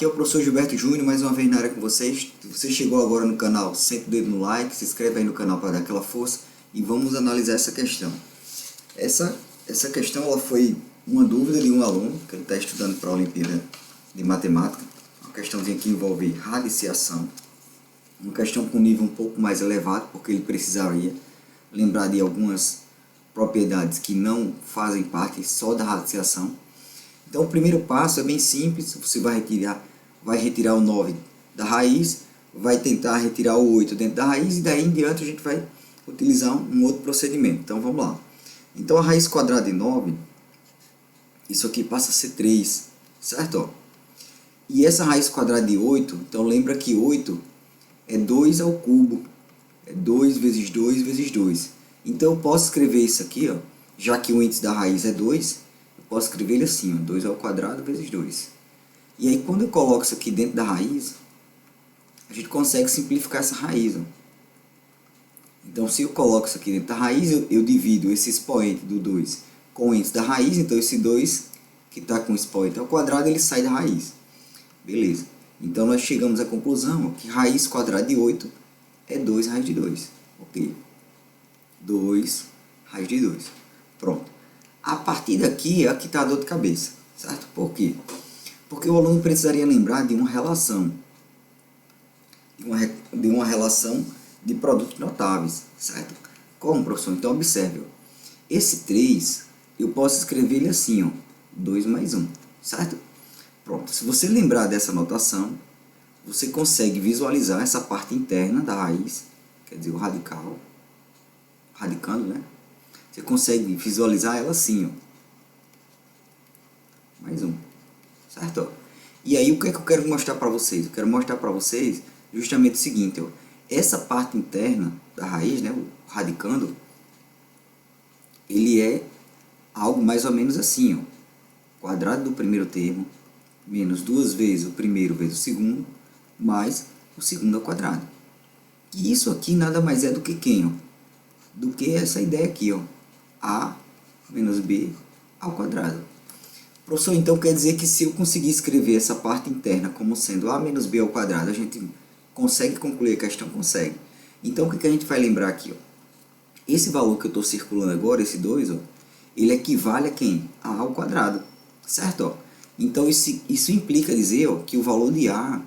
Aqui é o professor Gilberto Júnior, mais uma vez na área com vocês. Se você chegou agora no canal, senta o dedo no like, se inscreve aí no canal para dar aquela força e vamos analisar essa questão. Essa questão ela foi uma dúvida de um aluno que ele está estudando para a Olimpíada de Matemática. Uma questãozinha que envolve radiciação, uma questão com nível um pouco mais elevado, porque ele precisaria lembrar de algumas propriedades que não fazem parte só da radiciação. Então o primeiro passo é bem simples, você vai retirar o 9 da raiz, vai tentar retirar o 8 dentro da raiz e daí em diante a gente vai utilizar um outro procedimento. Então vamos lá. Então a raiz quadrada de 9, isso aqui passa a ser 3, certo? E essa raiz quadrada de 8, então lembra que 8 é 2 ao cubo, é 2 vezes 2 vezes 2. Então eu posso escrever isso aqui, ó, já que o índice da raiz é 2, eu posso escrever ele assim, ó, 2 ao quadrado vezes 2. E aí quando eu coloco isso aqui dentro da raiz, a gente consegue simplificar essa raiz, ó. Então se eu coloco isso aqui dentro da raiz, eu divido esse expoente do 2 com o índice da raiz, então esse 2 que está com o expoente ao quadrado, ele sai da raiz. Beleza. Então nós chegamos à conclusão, ó, que raiz quadrada de 8 é 2 raiz de 2. Ok? 2 raiz de 2. Pronto. A partir daqui é que está a dor de cabeça, certo? Por quê? Porque o aluno precisaria lembrar de uma relação, de uma relação de produtos notáveis, certo? Como, professor? Então observe, ó, esse 3, eu posso escrever ele assim, ó, 2 mais 1, certo? Pronto, se você lembrar dessa notação, você consegue visualizar essa parte interna da raiz, quer dizer, o radical, radicando, né? Você consegue visualizar ela assim, ó. Mais um, certo? E aí, o que é que eu quero mostrar para vocês? Eu quero mostrar para vocês justamente o seguinte, ó. Essa parte interna da raiz, né, o radicando, ele é algo mais ou menos assim, ó. Quadrado do primeiro termo, menos 2 vezes o primeiro vezes o segundo, mais o segundo ao quadrado. E isso aqui nada mais é do que quem, ó? Do que essa ideia aqui, ó. A menos B ao quadrado. Professor, então quer dizer que se eu conseguir escrever essa parte interna como sendo A menos B ao quadrado, a gente consegue concluir a questão? Consegue. Então o que a gente vai lembrar aqui, ó? Esse valor que eu estou circulando agora, esse 2, ó, ele equivale a quem? A ao quadrado, certo? Ó? Então isso implica dizer, ó, que o valor de A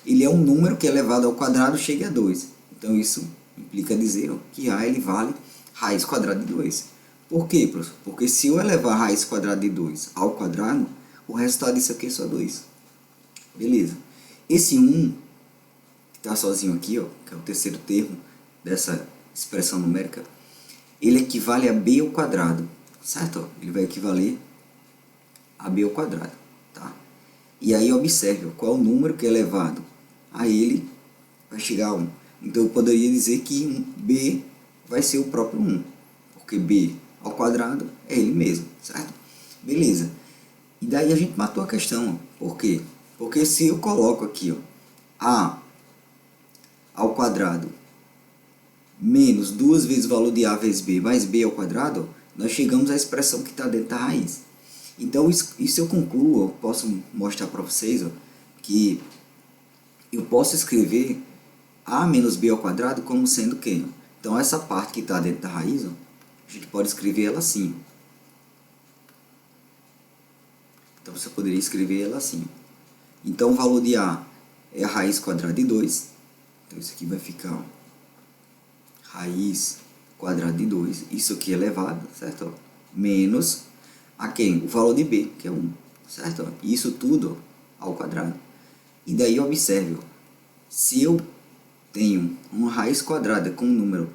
ele é um número que elevado ao quadrado chega a 2. Então isso implica dizer, ó, que A ele vale raiz quadrada de 2. Por quê, professor? Porque se eu elevar a raiz quadrada de 2 ao quadrado, o resultado disso aqui é só 2. Beleza. Esse 1, que está sozinho aqui, ó, que é o terceiro termo dessa expressão numérica, ele equivale a B ao quadrado, certo? Ó, ele vai equivaler a B ao quadrado, tá? E aí observe, ó, qual é o número que é elevado a ele vai chegar a 1. Então eu poderia dizer que B vai ser o próprio 1, porque B ao quadrado é ele mesmo, certo? Beleza. E daí a gente matou a questão, ó. Por quê? Porque se eu coloco aqui, ó, A ao quadrado menos 2 vezes o valor de A vezes B mais B ao quadrado, ó, nós chegamos à expressão que está dentro da raiz. Então isso eu concluo, eu posso mostrar para vocês, ó, que eu posso escrever A menos B ao quadrado como sendo quem? Então essa parte que está dentro da raiz, ó, a gente pode escrever ela assim. Então você poderia escrever ela assim. Então o valor de A é a raiz quadrada de 2. Então isso aqui vai ficar, ó, raiz quadrada de 2. Isso aqui é elevado, certo? Ó, menos a quem? O valor de B, que é 1. Certo? Ó, isso tudo, ó, ao quadrado. E daí observe, ó, se eu tenho uma raiz quadrada com um número,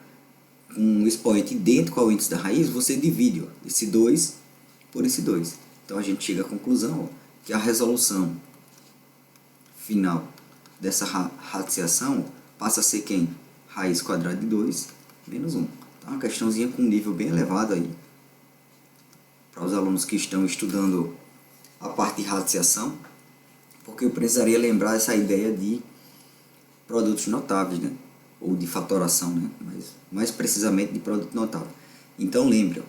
com um expoente idêntico ao índice da raiz, você divide, ó, esse 2 por esse 2. Então a gente chega à conclusão, ó, que a resolução final dessa radiciação passa a ser quem? Raiz quadrada de 2 menos 1. Então uma questãozinha com um nível bem elevado aí, para os alunos que estão estudando a parte de radiciação, porque eu precisaria lembrar essa ideia de produtos notáveis, né? Ou de fatoração, né? Mas mais precisamente de produto notável. Então lembre, ó,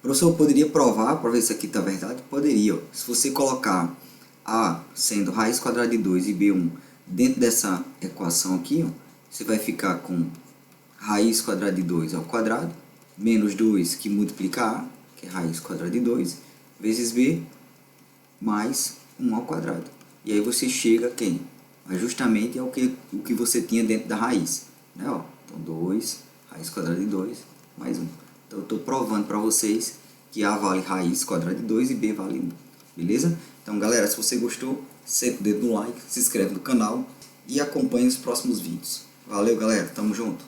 professor, eu poderia provar para ver se aqui está verdade? Poderia, ó. Se você colocar A sendo raiz quadrada de 2 e B1 dentro dessa equação aqui, ó, você vai ficar com raiz quadrada de 2 ao quadrado, menos 2 que multiplica A, que é raiz quadrada de 2, vezes B, mais 1 ao quadrado. E aí você chega a quem? Justamente ao o que você tinha dentro da raiz. Né? Ó, então 2, raiz quadrada de 2, mais 1. Então eu estou provando para vocês que A vale raiz quadrada de 2 e B vale 1. Beleza? Então galera, se você gostou, senta o dedo no like, se inscreve no canal e acompanhe os próximos vídeos. Valeu galera, tamo junto!